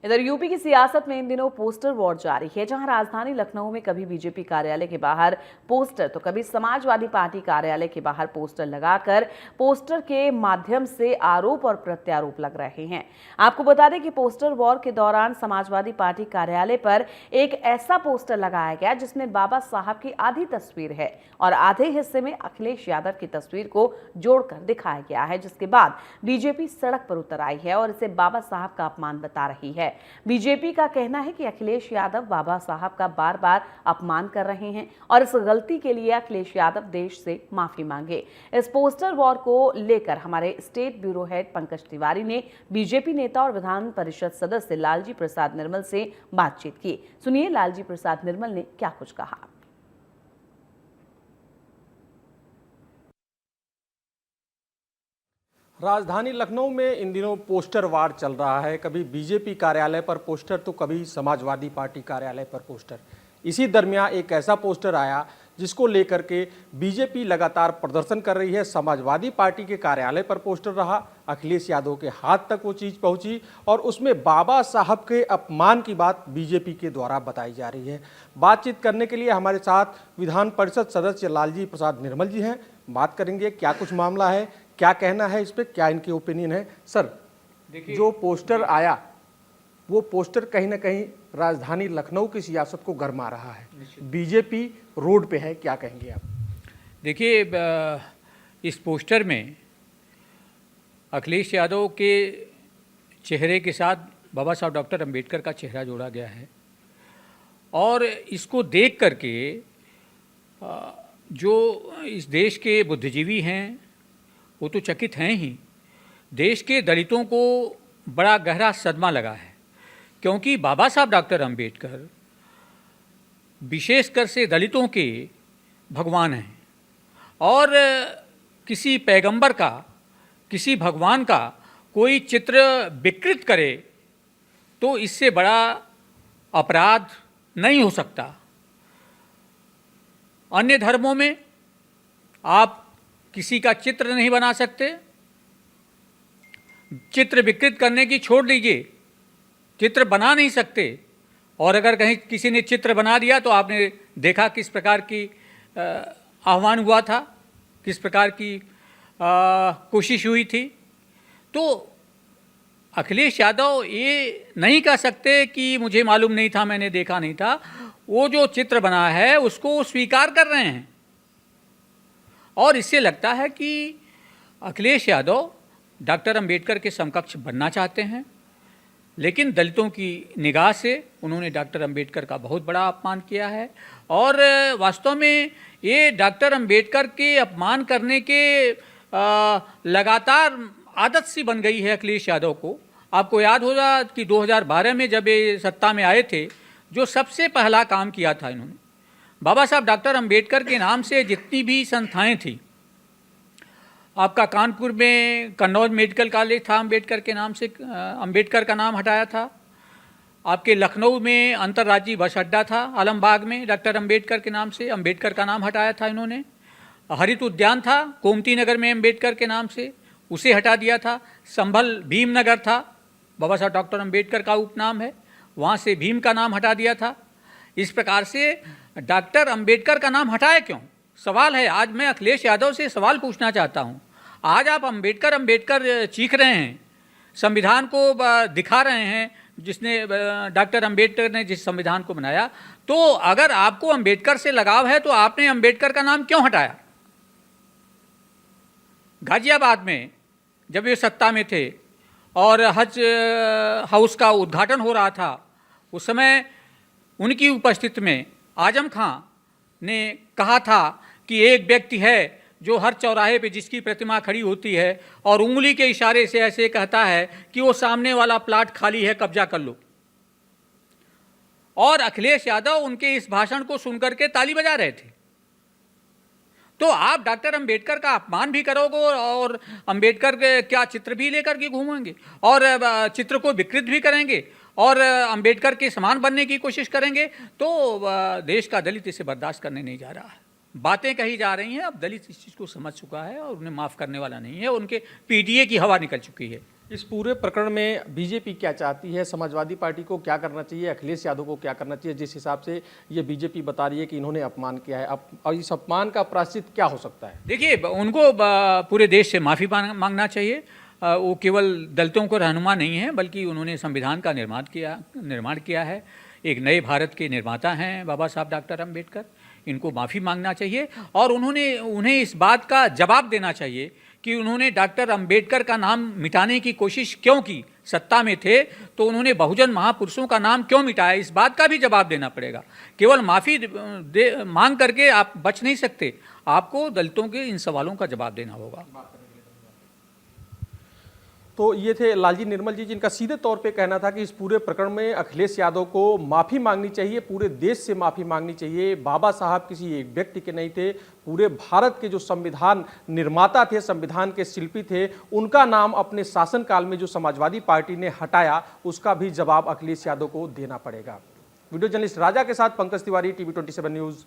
इधर यूपी की सियासत में इन दिनों पोस्टर वॉर जारी है, जहां राजधानी लखनऊ में कभी बीजेपी कार्यालय के बाहर पोस्टर तो कभी समाजवादी पार्टी कार्यालय के बाहर पोस्टर लगाकर पोस्टर के माध्यम से आरोप और प्रत्यारोप लग रहे हैं। आपको बता दें कि पोस्टर वॉर के दौरान समाजवादी पार्टी कार्यालय पर एक ऐसा पोस्टर लगाया गया जिसमें बाबा साहब की आधी तस्वीर है और आधे हिस्से में अखिलेश यादव की तस्वीर को जोड़कर दिखाया गया है, जिसके बाद बीजेपी सड़क पर उतर आई है और इसे बाबा साहब का अपमान बता रही है। बीजेपी का कहना है कि अखिलेश यादव बाबा साहब का बार बार अपमान कर रहे हैं और इस गलती के लिए अखिलेश यादव देश से माफी मांगे। इस पोस्टर वॉर को लेकर हमारे state bureau head Pankaj Tiwari ने बीजेपी नेता और विधान परिषद सदस्य लालजी प्रसाद निर्मल से बातचीत की। सुनिए लालजी प्रसाद निर्मल ने क्या कुछ कहा। राजधानी लखनऊ में इन दिनों पोस्टर वार चल रहा है। कभी बीजेपी कार्यालय पर पोस्टर तो कभी समाजवादी पार्टी कार्यालय पर पोस्टर। इसी दरमियान एक ऐसा पोस्टर आया जिसको लेकर के बीजेपी लगातार प्रदर्शन कर रही है। समाजवादी पार्टी के कार्यालय पर पोस्टर रहा, अखिलेश यादव के हाथ तक वो चीज़ पहुंची और उसमें बाबा साहब के अपमान की बात बीजेपी के द्वारा बताई जा रही है। बातचीत करने के लिए हमारे साथ विधान परिषद सदस्य लालजी प्रसाद निर्मल जी हैं। बात करेंगे क्या कुछ मामला है, क्या कहना है इस पर, क्या इनके ओपिनियन है। सर, देखिए जो पोस्टर आया वो पोस्टर कहीं ना कहीं राजधानी लखनऊ की सियासत को गरमा रहा है। बीजेपी रोड पे है, क्या कहेंगे आप? देखिए, इस पोस्टर में अखिलेश यादव के चेहरे के साथ बाबा साहब डॉक्टर अंबेडकर का चेहरा जोड़ा गया है और इसको देख करके जो इस देश के बुद्धिजीवी हैं वो तो चकित हैं ही। देश के दलितों को बड़ा गहरा सदमा लगा है, क्योंकि बाबा साहब डॉक्टर अंबेडकर विशेषकर से दलितों के भगवान हैं और किसी पैगंबर का, किसी भगवान का कोई चित्र विकृत करे तो इससे बड़ा अपराध नहीं हो सकता। अन्य धर्मों में आप किसी का चित्र नहीं बना सकते, चित्र विकृत करने की छोड़ दीजिए, चित्र बना नहीं सकते। और अगर कहीं किसी ने चित्र बना दिया तो आपने देखा किस प्रकार की आह्वान हुआ था, किस प्रकार की कोशिश हुई थी। तो अखिलेश यादव ये नहीं कह सकते कि मुझे मालूम नहीं था, मैंने देखा नहीं था। वो जो चित्र बना है उसको स्वीकार कर रहे हैं और इससे लगता है कि अखिलेश यादव डॉक्टर अंबेडकर के समकक्ष बनना चाहते हैं, लेकिन दलितों की निगाह से उन्होंने डॉक्टर अंबेडकर का बहुत बड़ा अपमान किया है। और वास्तव में ये डॉक्टर अंबेडकर के अपमान करने के लगातार आदत सी बन गई है अखिलेश यादव को। आपको याद होगा कि 2012 में जब ये सत्ता में आए थे, जो सबसे पहला काम किया था इन्होंने, बाबा साहब डॉक्टर अंबेडकर के नाम से जितनी भी संस्थाएं थी, आपका कानपुर में कन्नौज मेडिकल कॉलेज था अंबेडकर के नाम से, अंबेडकर का नाम हटाया था। आपके लखनऊ में अंतर्राज्यीय बस अड्डा था आलमबाग में, डॉक्टर अंबेडकर के नाम से, अंबेडकर का नाम हटाया था इन्होंने। हरित उद्यान था गोमती नगर में अंबेडकर के नाम से, उसे हटा दिया था। संभल भीमनगर था, बाबा साहब डॉक्टर अंबेडकर का उपनाम है, वहाँ से भीम का नाम हटा दिया था। इस प्रकार से डॉक्टर अंबेडकर का नाम हटाया क्यों? सवाल है। आज मैं अखिलेश यादव से सवाल पूछना चाहता हूँ। आज आप अंबेडकर अंबेडकर चीख रहे हैं, संविधान को दिखा रहे हैं, जिसने डॉक्टर अंबेडकर ने जिस संविधान को बनाया, तो अगर आपको अंबेडकर से लगाव है तो आपने अंबेडकर का नाम क्यों हटाया? गाजियाबाद में जब ये सत्ता में थे और हज हाउस का उद्घाटन हो रहा था, उस समय उनकी उपस्थिति में आजम खां ने कहा था कि एक व्यक्ति है जो हर चौराहे पे जिसकी प्रतिमा खड़ी होती है और उंगली के इशारे से ऐसे कहता है कि वो सामने वाला प्लाट खाली है, कब्जा कर लो। और अखिलेश यादव उनके इस भाषण को सुनकर के ताली बजा रहे थे। तो आप डॉक्टर अंबेडकर का अपमान भी करोगे और अंबेडकर के क्या चित्र भी लेकर के घूमेंगे और चित्र को विकृत भी करेंगे और अंबेडकर के समान बनने की कोशिश करेंगे, तो देश का दलित इसे बर्दाश्त करने नहीं जा रहा है। बातें कही जा रही हैं, अब दलित इस चीज़ को समझ चुका है और उन्हें माफ़ करने वाला नहीं है। उनके पीडीए की हवा निकल चुकी है। इस पूरे प्रकरण में बीजेपी क्या चाहती है, समाजवादी पार्टी को क्या करना चाहिए, अखिलेश यादव को क्या करना चाहिए, जिस हिसाब से ये बीजेपी बता रही है कि इन्होंने अपमान किया है, और इस अपमान का प्रायश्चित क्या हो सकता है? देखिए उनको पूरे देश से माफ़ी मांगना चाहिए। वो केवल दलितों को रहनुमा नहीं है, बल्कि उन्होंने संविधान का निर्माण किया है। एक नए भारत के निर्माता हैं बाबा साहब डॉक्टर अम्बेडकर। इनको माफ़ी मांगना चाहिए और उन्हें इस बात का जवाब देना चाहिए कि उन्होंने डॉक्टर अम्बेडकर का नाम मिटाने की कोशिश क्यों की। सत्ता में थे तो उन्होंने बहुजन महापुरुषों का नाम क्यों मिटाया, इस बात का भी जवाब देना पड़ेगा। केवल माफ़ी मांग करके आप बच नहीं सकते, आपको दलितों के इन सवालों का जवाब देना होगा। तो ये थे लालजी निर्मल जी, जिनका सीधे तौर पे कहना था कि इस पूरे प्रकरण में अखिलेश यादव को माफ़ी मांगनी चाहिए, पूरे देश से माफ़ी मांगनी चाहिए। बाबा साहब किसी एक व्यक्ति के नहीं थे, पूरे भारत के जो संविधान निर्माता थे, संविधान के शिल्पी थे, उनका नाम अपने शासनकाल में जो समाजवादी पार्टी ने हटाया, उसका भी जवाब अखिलेश यादव को देना पड़ेगा। वीडियो जर्नलिस्ट राजा के साथ पंकज तिवारी, TV 27 न्यूज़।